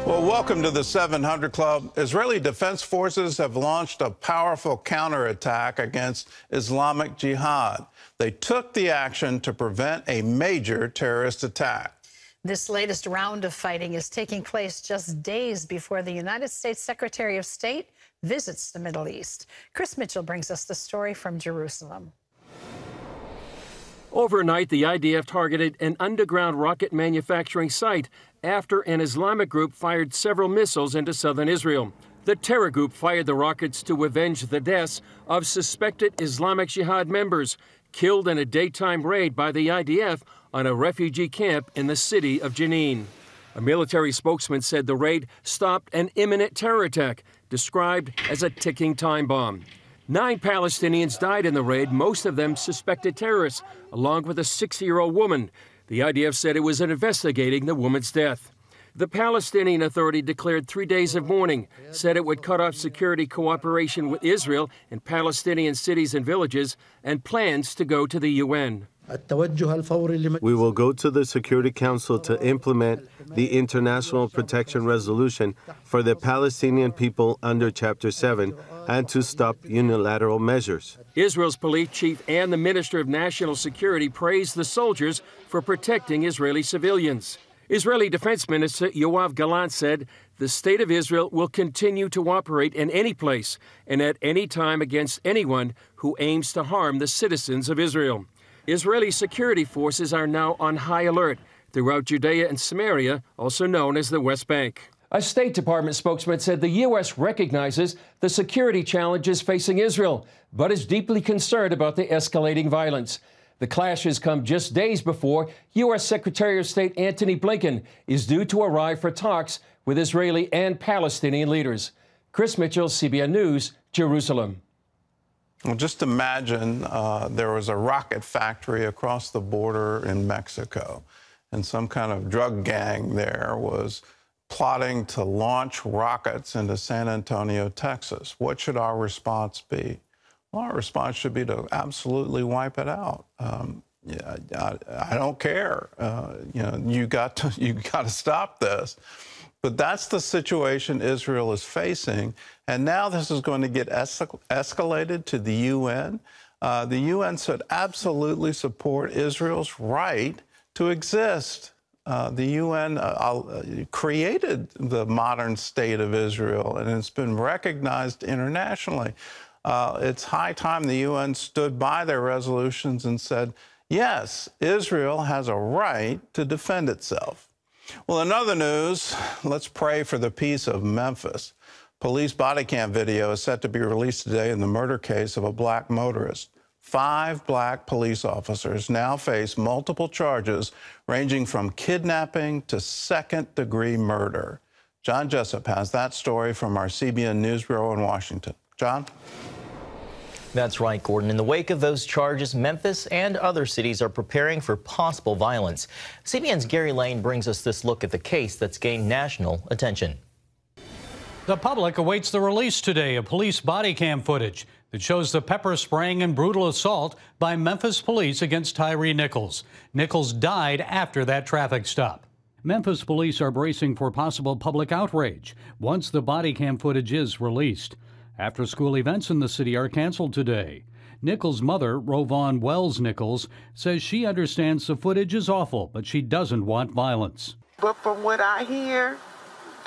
Well, welcome to the 700 Club. Israeli Defense Forces have launched a powerful counterattack against Islamic Jihad. They took the action to prevent a major terrorist attack. This latest round of fighting is taking place just days before the United States Secretary of State visits the Middle East. Chris Mitchell brings us the story from Jerusalem. Overnight, the IDF targeted an underground rocket manufacturing site after an Islamic group fired several missiles into southern Israel. The terror group fired the rockets to avenge the deaths of suspected Islamic Jihad members killed in a daytime raid by the IDF on a refugee camp in the city of Jenin. A military spokesman said the raid stopped an imminent terror attack, described as a ticking time bomb. 9 Palestinians died in the raid, most of them suspected terrorists, along with a 60-year-old woman. The IDF said it was investigating the woman's death. The Palestinian Authority declared 3 days of mourning, said it would cut off security cooperation with Israel in Palestinian cities and villages, and plans to go to the UN. We will go to the Security Council to implement the International Protection Resolution for the Palestinian people under Chapter 7 and to stop unilateral measures. Israel's police chief and the Minister of National Security praised the soldiers for protecting Israeli civilians. Israeli Defense Minister Yoav Gallant said the state of Israel will continue to operate in any place and at any time against anyone who aims to harm the citizens of Israel. Israeli security forces are now on high alert throughout Judea and Samaria, also known as the West Bank. A State Department spokesman said the U.S. recognizes the security challenges facing Israel, but is deeply concerned about the escalating violence. The clashes come just days before U.S. Secretary of State Antony Blinken is due to arrive for talks with Israeli and Palestinian leaders. Chris Mitchell, CBN News, Jerusalem. Well, just imagine there was a rocket factory across the border in Mexico, and some kind of drug gang there was plotting to launch rockets into San Antonio, Texas. What should our response be? Well, our response should be to absolutely wipe it out. Yeah, I don't care. You got to stop this. But that's the situation Israel is facing. And now this is going to get escalated to the UN. The UN should absolutely support Israel's right to exist. The UN created the modern state of Israel, and it's been recognized internationally. It's high time the UN stood by their resolutions and said, yes, Israel has a right to defend itself. Well, in other news, let's pray for the peace of Memphis. Police body cam video is set to be released today in the murder case of a black motorist. 5 black police officers now face multiple charges ranging from kidnapping to second-degree murder. John Jessup has that story from our CBN News Bureau in Washington. John? That's right, Gordon. In the wake of those charges, Memphis and other cities are preparing for possible violence. CBN's Gary Lane brings us this look at the case that's gained national attention. The public awaits the release today of police body cam footage that shows the pepper spraying and brutal assault by Memphis police against Tyree Nichols. Nichols died after that traffic stop. Memphis police are bracing for possible public outrage once the body cam footage is released. After-school events in the city are canceled today. Nichols' mother, Rovon Wells Nichols, says she understands the footage is awful, but she doesn't want violence. But from what I hear,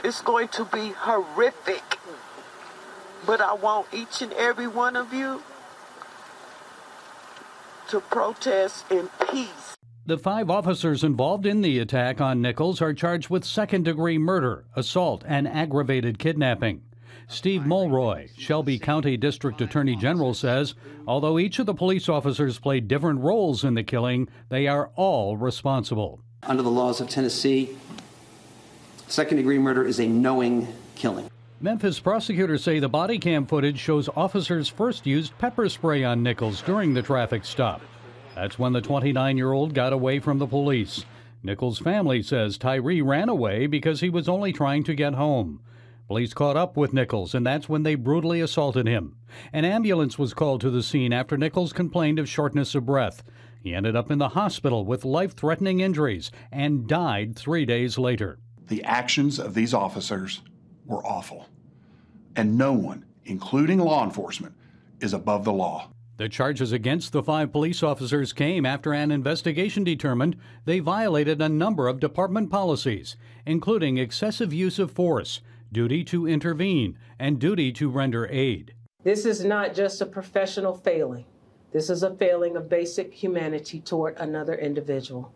it's going to be horrific. But I want each and every one of you to protest in peace. The 5 officers involved in the attack on Nichols are charged with second-degree murder, assault, and aggravated kidnapping. Steve Mulroy, Shelby County District Attorney General, says although each of the police officers played different roles in the killing, they are all responsible. Under the laws of Tennessee, second-degree murder is a knowing killing. Memphis prosecutors say the body cam footage shows officers first used pepper spray on Nichols during the traffic stop. That's when the 29-year-old got away from the police. Nichols' family says Tyree ran away because he was only trying to get home. Police caught up with Nichols, and that's when they brutally assaulted him. An ambulance was called to the scene after Nichols complained of shortness of breath. He ended up in the hospital with life-threatening injuries and died 3 days later. The actions of these officers were awful, and no one, including law enforcement, is above the law. The charges against the 5 police officers came after an investigation determined they violated a number of department policies, including excessive use of force, duty to intervene, and duty to render aid. This is not just a professional failing. This is a failing of basic humanity toward another individual.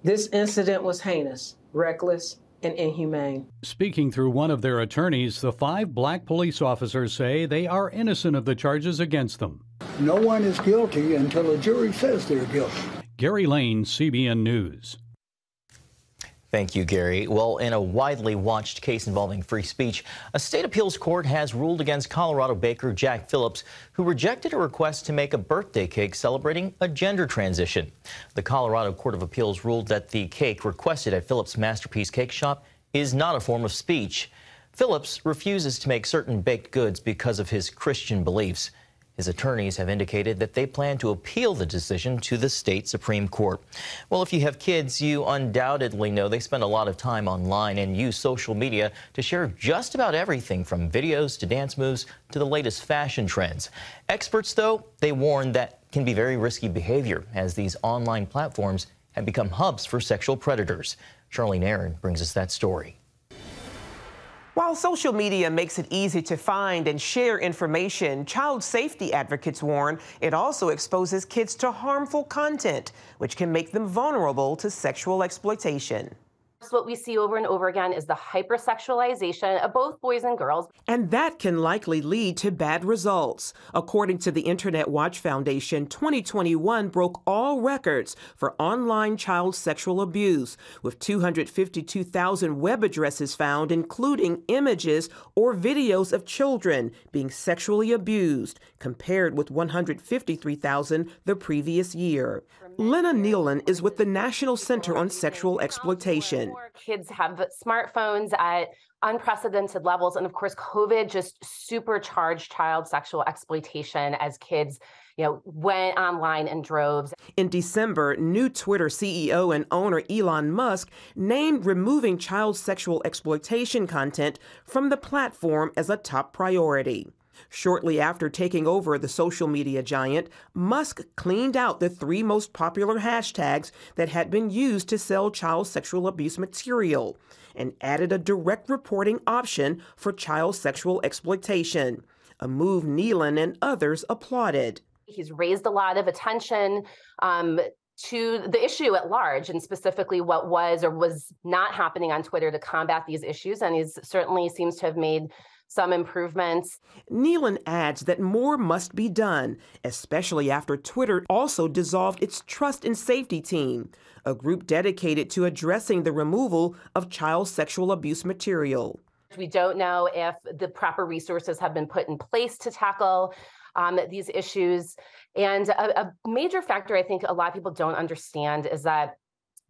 This incident was heinous, reckless, and inhumane. Speaking through one of their attorneys, the 5 black police officers say they are innocent of the charges against them. No one is guilty until a jury says they're guilty. Gary Lane, CBN News. Thank you, Gary. Well, in a widely watched case involving free speech, a state appeals court has ruled against Colorado baker Jack Phillips, who rejected a request to make a birthday cake celebrating a gender transition. The Colorado Court of Appeals ruled that the cake requested at Phillips' Masterpiece Cake Shop is not a form of speech. Phillips refuses to make certain baked goods because of his Christian beliefs. His attorneys have indicated that they plan to appeal the decision to the state Supreme Court. Well, if you have kids, you undoubtedly know they spend a lot of time online and use social media to share just about everything from videos to dance moves to the latest fashion trends. Experts, though, they warn that can be very risky behavior as these online platforms have become hubs for sexual predators. Charlene Aaron brings us that story. While social media makes it easy to find and share information, child safety advocates warn it also exposes kids to harmful content, which can make them vulnerable to sexual exploitation. What we see over and over again is the hypersexualization of both boys and girls. And that can likely lead to bad results. According to the Internet Watch Foundation, 2021 broke all records for online child sexual abuse, with 252,000 web addresses found, including images or videos of children being sexually abused, compared with 153,000 the previous year. Lena Nealon is with the National Center on Sexual Exploitation. Kids have smartphones at unprecedented levels. And of course, COVID just supercharged child sexual exploitation as kids, went online in droves. In December, new Twitter CEO and owner Elon Musk named removing child sexual exploitation content from the platform as a top priority. Shortly after taking over the social media giant, Musk cleaned out the 3 most popular hashtags that had been used to sell child sexual abuse material and added a direct reporting option for child sexual exploitation, a move Nealon and others applauded. He's raised a lot of attention to the issue at large, and specifically what was or was not happening on Twitter to combat these issues, and he certainly seems to have made some improvements. Nealon adds that more must be done, especially after Twitter also dissolved its Trust and Safety Team, a group dedicated to addressing the removal of child sexual abuse material. We don't know if the proper resources have been put in place to tackle these issues. And a major factor I think a lot of people don't understand is that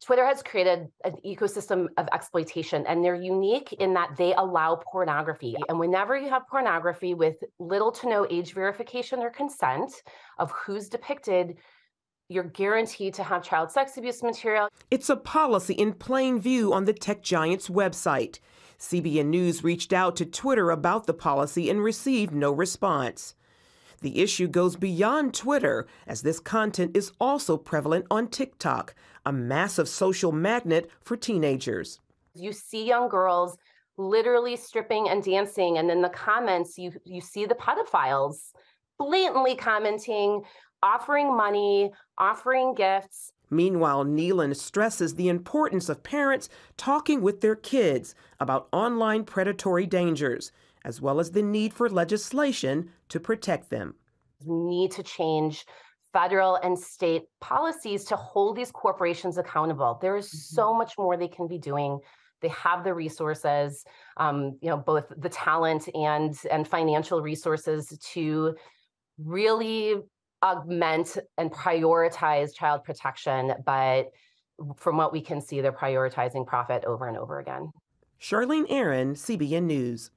Twitter has created an ecosystem of exploitation, and they're unique in that they allow pornography. And whenever you have pornography with little to no age verification or consent of who's depicted, you're guaranteed to have child sex abuse material. It's a policy in plain view on the tech giant's website. CBN News reached out to Twitter about the policy and received no response. The issue goes beyond Twitter, as this content is also prevalent on TikTok, a massive social magnet for teenagers. You see young girls literally stripping and dancing, and in the comments, you see the pedophiles blatantly commenting, offering money, offering gifts. Meanwhile, Nealon stresses the importance of parents talking with their kids about online predatory dangers, as well as the need for legislation to protect them. We need to change federal and state policies to hold these corporations accountable. There is so much more they can be doing. They have the resources, both the talent and financial resources to really augment and prioritize child protection. But from what we can see, they're prioritizing profit over and over again. Charlene Aaron, CBN News.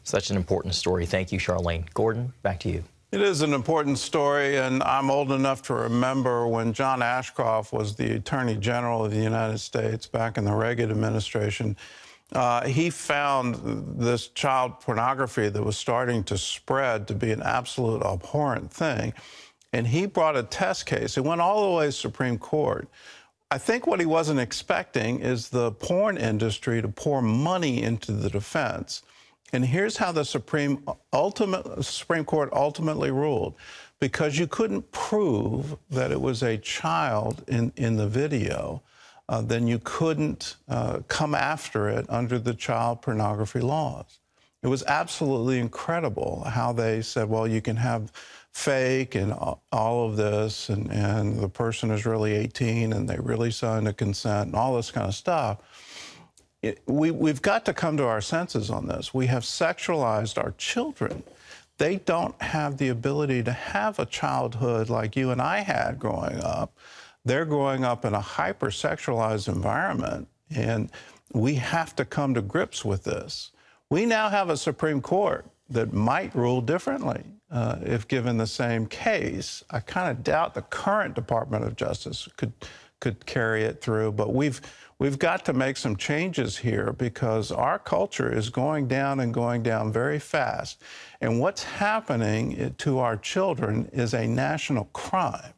Such an important story. Thank you, Charlene. Gordon, back to you. It is an important story, and I'm old enough to remember when John Ashcroft was the Attorney General of the United States back in the Reagan administration. He found this child pornography that was starting to spread to be an absolute abhorrent thing, and he brought a test case. It went all the way to Supreme Court. I think what he wasn't expecting is the porn industry to pour money into the defense. And here's how the Supreme Court ultimately ruled. Because you couldn't prove that it was a child in the video, then you couldn't come after it under the child pornography laws. It was absolutely incredible how they said, well, you can have fake and all of this, and the person is really 18 and they really signed a consent and all this kind of stuff. We've got to come to our senses on this. We have sexualized our children. They don't have the ability to have a childhood like you and I had growing up. They're growing up in a hyper-sexualized environment, and we have to come to grips with this. We now have a Supreme Court that might rule differently if given the same case. I kind of doubt the current Department of Justice could carry it through, but we've got to make some changes here because our culture is going down and going down very fast. And what's happening to our children is a national crime.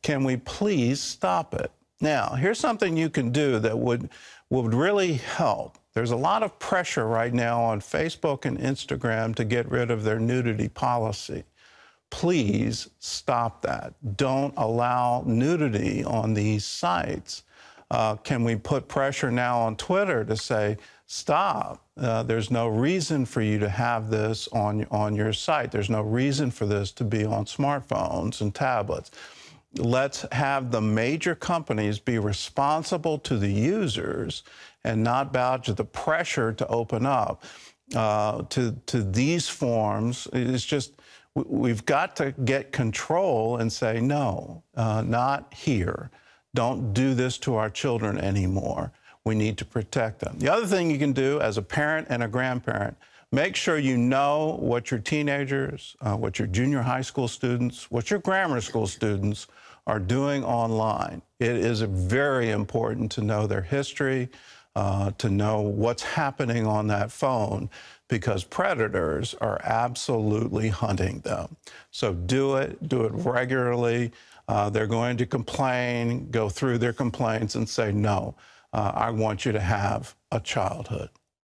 Can we please stop it? Now, here's something you can do that would really help. There's a lot of pressure right now on Facebook and Instagram to get rid of their nudity policy. Please stop that. Don't allow nudity on these sites. Can we put pressure now on Twitter to say, stop, there's no reason for you to have this on your site. There's no reason for this to be on smartphones and tablets. Let's have the major companies be responsible to the users and not bow to the pressure to open up to these forms. It's just, we've got to get control and say, no, not here. Don't do this to our children anymore. We need to protect them. The other thing you can do as a parent and a grandparent, make sure you know what your teenagers, what your junior high school students, what your grammar school students are doing online. It is very important to know their history, to know what's happening on that phone, because predators are absolutely hunting them. So do it regularly. They're going to complain, go through their complaints and say, no, I want you to have a childhood.